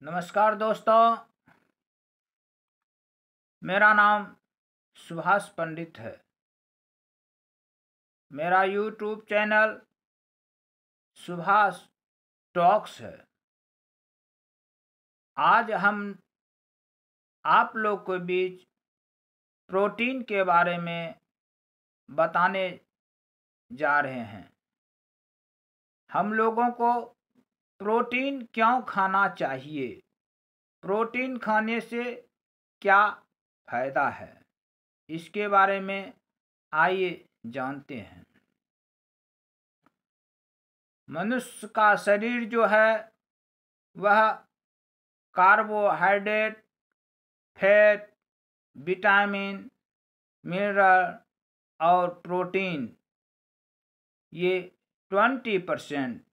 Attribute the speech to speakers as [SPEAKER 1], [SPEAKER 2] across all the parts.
[SPEAKER 1] नमस्कार दोस्तों, मेरा नाम सुभाष पंडित है। मेरा यूट्यूब चैनल सुभाष टॉक्स है। आज हम आप लोग के बीच प्रोटीन के बारे में बताने जा रहे हैं। हम लोगों को प्रोटीन क्यों खाना चाहिए, प्रोटीन खाने से क्या फायदा है, इसके बारे में आइए जानते हैं। मनुष्य का शरीर जो है वह कार्बोहाइड्रेट, फैट, विटामिन, मिनरल और प्रोटीन ये 20%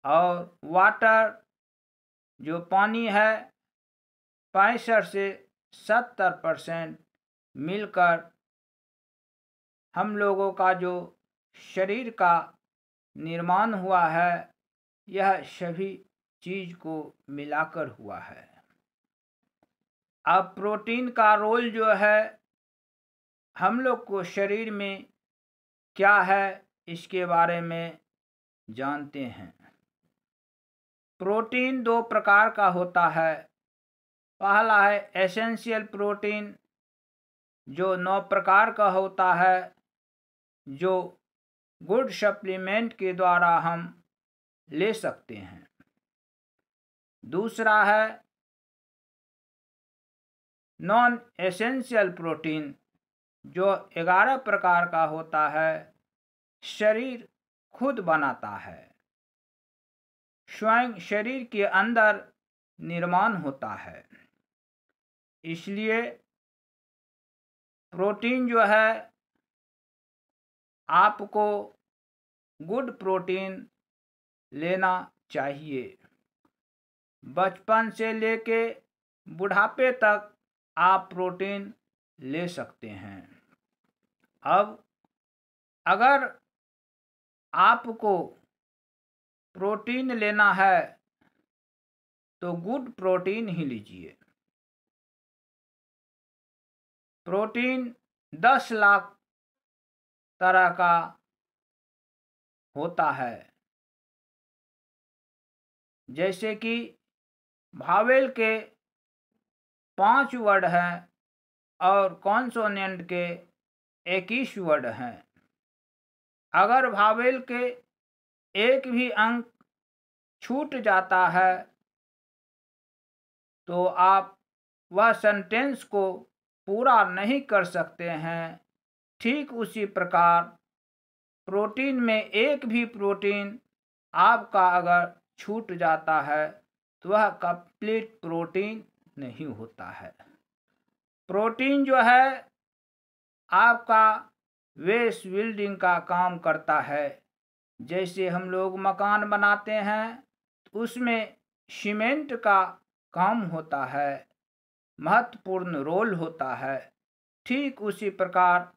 [SPEAKER 1] और वाटर जो पानी है 65 से 70% मिलकर हम लोगों का जो शरीर का निर्माण हुआ है, यह सभी चीज को मिलाकर हुआ है। अब प्रोटीन का रोल जो है हम लोग को शरीर में क्या है, इसके बारे में जानते हैं। प्रोटीन दो प्रकार का होता है। पहला है एसेंशियल प्रोटीन, जो 9 प्रकार का होता है, जो गुड सप्लीमेंट के द्वारा हम ले सकते हैं। दूसरा है नॉन एसेंशियल प्रोटीन, जो 11 प्रकार का होता है, शरीर खुद बनाता है, स्वयं शरीर के अंदर निर्माण होता है। इसलिए प्रोटीन जो है आपको गुड प्रोटीन लेना चाहिए। बचपन से लेके बुढ़ापे तक आप प्रोटीन ले सकते हैं। अब अगर आपको प्रोटीन लेना है तो गुड प्रोटीन ही लीजिए। प्रोटीन 10 लाख तरह का होता है, जैसे कि भावेल के 5 वर्ड हैं और कॉन्सोनेंट के 21 वर्ड हैं। अगर भावेल के एक भी अंक छूट जाता है तो आप वह सेंटेंस को पूरा नहीं कर सकते हैं। ठीक उसी प्रकार प्रोटीन में एक भी प्रोटीन आपका अगर छूट जाता है तो वह कंप्लीट प्रोटीन नहीं होता है। प्रोटीन जो है आपका वेस्ट बिल्डिंग का काम करता है। जैसे हम लोग मकान बनाते हैं तो उसमें सीमेंट का काम होता है, महत्वपूर्ण रोल होता है। ठीक उसी प्रकार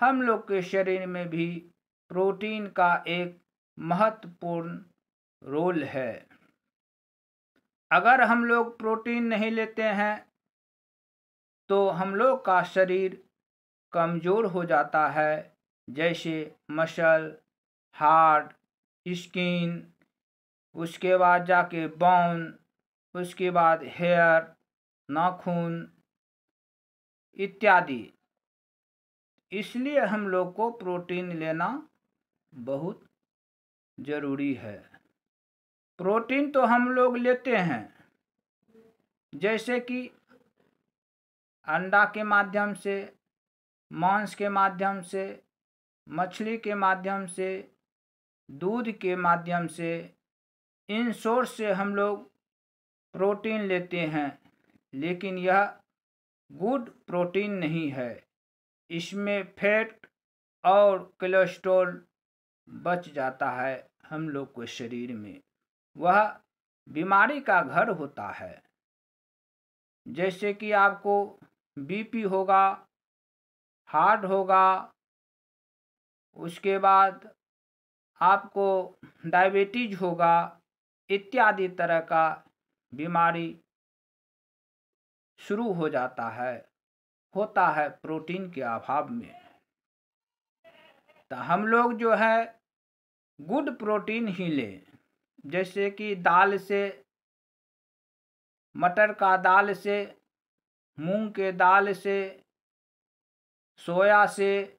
[SPEAKER 1] हम लोग के शरीर में भी प्रोटीन का एक महत्वपूर्ण रोल है। अगर हम लोग प्रोटीन नहीं लेते हैं तो हम लोग का शरीर कमज़ोर हो जाता है, जैसे मसल, हार्ट, स्किन, उसके बाद जाके बोन, उसके बाद हेयर, नाखून इत्यादि। इसलिए हम लोग को प्रोटीन लेना बहुत ज़रूरी है। प्रोटीन तो हम लोग लेते हैं, जैसे कि अंडा के माध्यम से, मांस के माध्यम से, मछली के माध्यम से, दूध के माध्यम से, इन सोर्स से हम लोग प्रोटीन लेते हैं। लेकिन यह गुड प्रोटीन नहीं है। इसमें फैट और कोलेस्ट्रॉल बच जाता है हम लोग के शरीर में। वह बीमारी का घर होता है। जैसे कि आपको बीपी होगा, हार्ट होगा, उसके बाद आपको डायबिटीज होगा, इत्यादि तरह का बीमारी शुरू हो जाता है, होता है प्रोटीन के अभाव में। तो हम लोग जो है गुड प्रोटीन ही लें, जैसे कि दाल से, मटर का दाल से, मूंग के दाल से, सोया से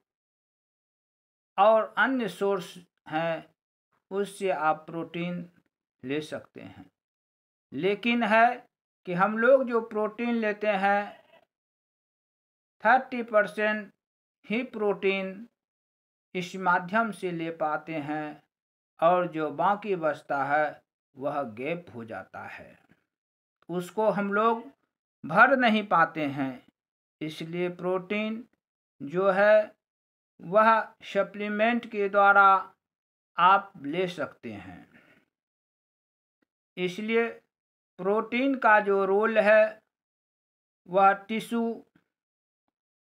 [SPEAKER 1] और अन्य सोर्स हैं, उससे आप प्रोटीन ले सकते हैं। लेकिन है कि हम लोग जो प्रोटीन लेते हैं 30% ही प्रोटीन इस माध्यम से ले पाते हैं और जो बाकी बचता है वह गैप हो जाता है, उसको हम लोग भर नहीं पाते हैं। इसलिए प्रोटीन जो है वह सप्लीमेंट के द्वारा आप ले सकते हैं। इसलिए प्रोटीन का जो रोल है वह टिश्यू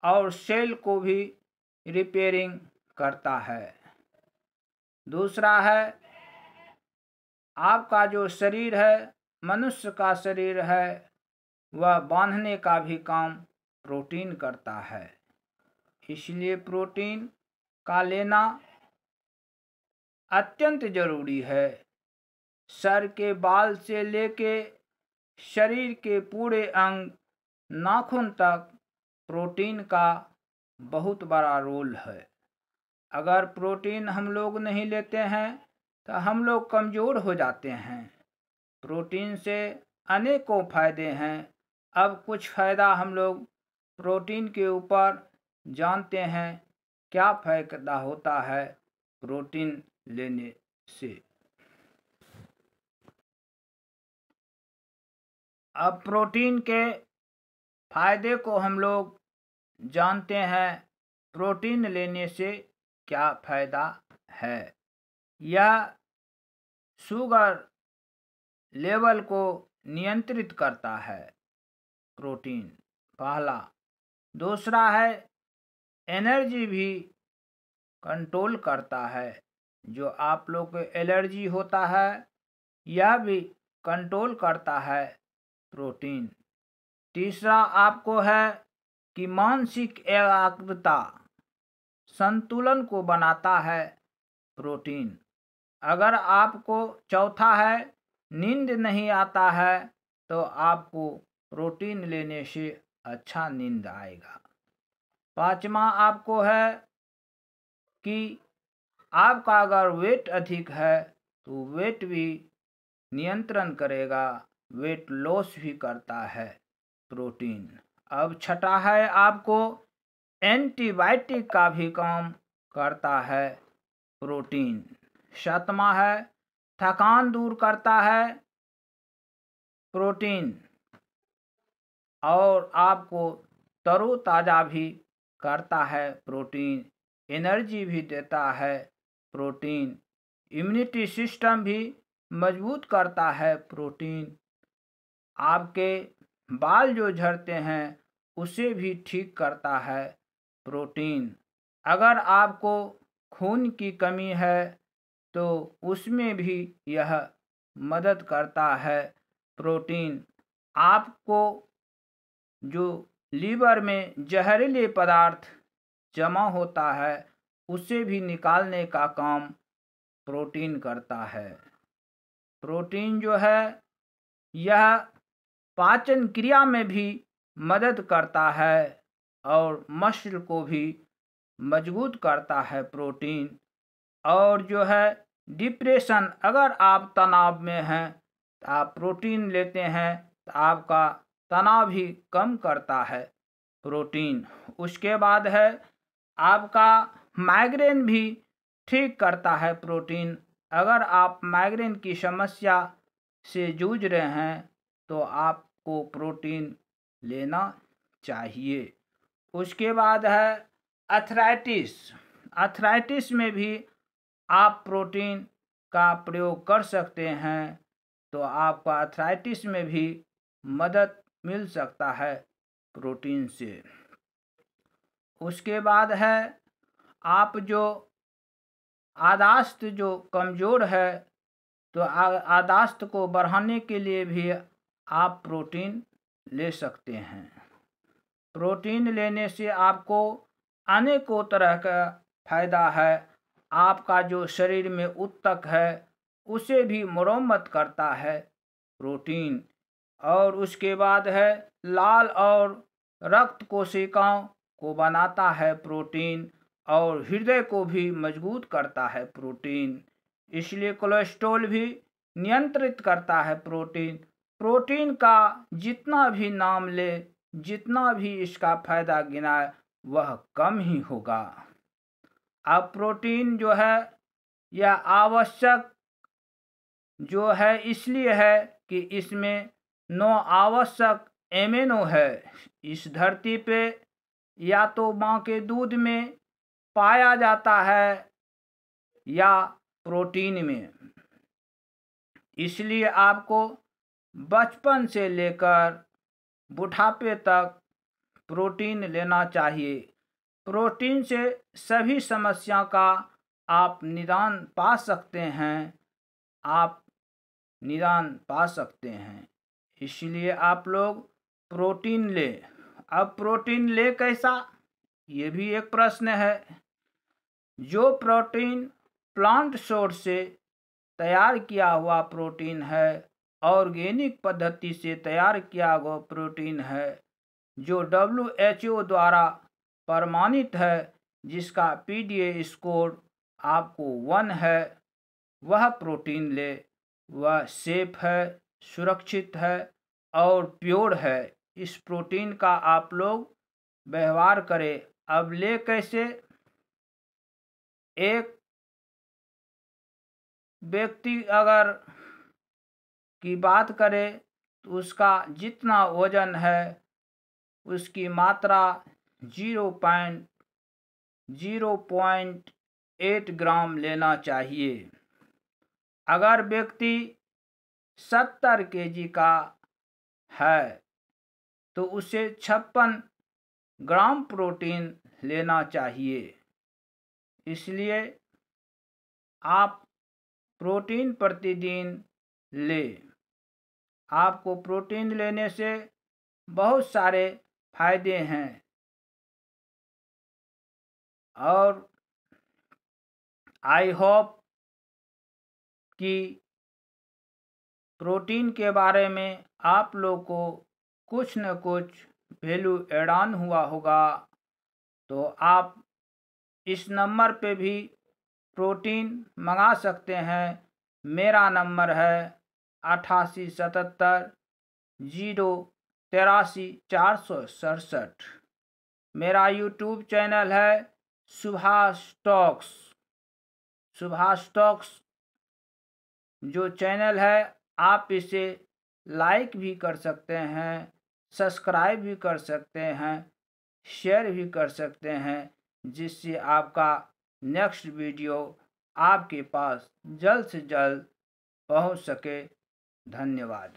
[SPEAKER 1] और सेल को भी रिपेयरिंग करता है। दूसरा है आपका जो शरीर है, मनुष्य का शरीर है, वह बांधने का भी काम प्रोटीन करता है। इसलिए प्रोटीन का लेना अत्यंत जरूरी है। सर के बाल से लेके शरीर के पूरे अंग नाखून तक प्रोटीन का बहुत बड़ा रोल है। अगर प्रोटीन हम लोग नहीं लेते हैं तो हम लोग कमज़ोर हो जाते हैं। प्रोटीन से अनेकों फायदे हैं। अब कुछ फ़ायदा हम लोग प्रोटीन के ऊपर जानते हैं, क्या फ़ायदा होता है प्रोटीन लेने से। अब प्रोटीन के फायदे को हम लोग जानते हैं, प्रोटीन लेने से क्या फायदा है। यह शुगर लेवल को नियंत्रित करता है प्रोटीन, पहला। दूसरा है एनर्जी भी कंट्रोल करता है, जो आप लोग को एलर्जी होता है यह भी कंट्रोल करता है प्रोटीन। तीसरा आपको है कि मानसिक एकाग्रता, संतुलन को बनाता है प्रोटीन। अगर आपको, चौथा है नींद नहीं आता है तो आपको प्रोटीन लेने से अच्छा नींद आएगा। पांचवा आपको है कि आपका अगर वेट अधिक है तो वेट भी नियंत्रण करेगा, वेट लॉस भी करता है प्रोटीन। अब छठा है आपको एंटीबायोटिक का भी काम करता है प्रोटीन। सातवां है थकान दूर करता है प्रोटीन और आपको तरोताज़ा भी करता है प्रोटीन, एनर्जी भी देता है प्रोटीन, इम्यूनिटी सिस्टम भी मजबूत करता है प्रोटीन, आपके बाल जो झड़ते हैं उसे भी ठीक करता है प्रोटीन। अगर आपको खून की कमी है तो उसमें भी यह मदद करता है प्रोटीन। आपको जो लीवर में जहरीले पदार्थ जमा होता है उसे भी निकालने का काम प्रोटीन करता है। प्रोटीन जो है यह पाचन क्रिया में भी मदद करता है और मसल को भी मजबूत करता है प्रोटीन। और जो है डिप्रेशन, अगर आप तनाव में हैं तो आप प्रोटीन लेते हैं तो आपका तनाव भी कम करता है प्रोटीन। उसके बाद है आपका माइग्रेन भी ठीक करता है प्रोटीन। अगर आप माइग्रेन की समस्या से जूझ रहे हैं तो आपको प्रोटीन लेना चाहिए। उसके बाद है अर्थराइटिस। अर्थराइटिस में भी आप प्रोटीन का प्रयोग कर सकते हैं तो आपका अर्थराइटिस में भी मदद मिल सकता है प्रोटीन से। उसके बाद है आप जो आदाश्त जो कमज़ोर है तो याददाश्त को बढ़ाने के लिए भी आप प्रोटीन ले सकते हैं। प्रोटीन लेने से आपको अनेकों तरह का फायदा है। आपका जो शरीर में ऊतक है उसे भी मरम्मत करता है प्रोटीन, और उसके बाद है लाल और रक्त कोशिकाओं को बनाता है प्रोटीन, और हृदय को भी मजबूत करता है प्रोटीन। इसलिए कोलेस्ट्रॉल भी नियंत्रित करता है प्रोटीन। प्रोटीन का जितना भी नाम ले, जितना भी इसका फायदा गिनाए, वह कम ही होगा। अब प्रोटीन जो है यह आवश्यक जो है इसलिए है कि इसमें 9 आवश्यक एमिनो है। इस धरती पे या तो माँ के दूध में पाया जाता है या प्रोटीन में। इसलिए आपको बचपन से लेकर बुढ़ापे तक प्रोटीन लेना चाहिए। प्रोटीन से सभी समस्या का आप निदान पा सकते हैं, इसलिए आप लोग प्रोटीन ले। अब प्रोटीन ले कैसा, ये भी एक प्रश्न है। जो प्रोटीन प्लांट सोर्स से तैयार किया हुआ प्रोटीन है, ऑर्गेनिक पद्धति से तैयार किया हुआ प्रोटीन है, जो WHO द्वारा प्रमाणित है, जिसका PDA स्कोर आपको 1 है, वह प्रोटीन ले। वह सेफ है, सुरक्षित है और प्योर है। इस प्रोटीन का आप लोग व्यवहार करें। अब ले कैसे, एक व्यक्ति अगर की बात करें तो उसका जितना वजन है उसकी मात्रा 0.8 ग्राम लेना चाहिए। अगर व्यक्ति 70 kg का है तो उसे 56 ग्राम प्रोटीन लेना चाहिए। इसलिए आप प्रोटीन प्रतिदिन ले। आपको प्रोटीन लेने से बहुत सारे फायदे हैं, और आई होप कि प्रोटीन के बारे में आप लोग को कुछ न कुछ वैल्यू एड ऑन हुआ होगा। तो आप इस नंबर पे भी प्रोटीन मंगा सकते हैं। मेरा नंबर है 8877 083 467। मेरा यूट्यूब चैनल है सुभाष टॉक्स जो चैनल है, आप इसे लाइक भी कर सकते हैं, सब्सक्राइब भी कर सकते हैं, शेयर भी कर सकते हैं, जिससे आपका नेक्स्ट वीडियो आपके पास जल्द से जल्द पहुंच सके। धन्यवाद।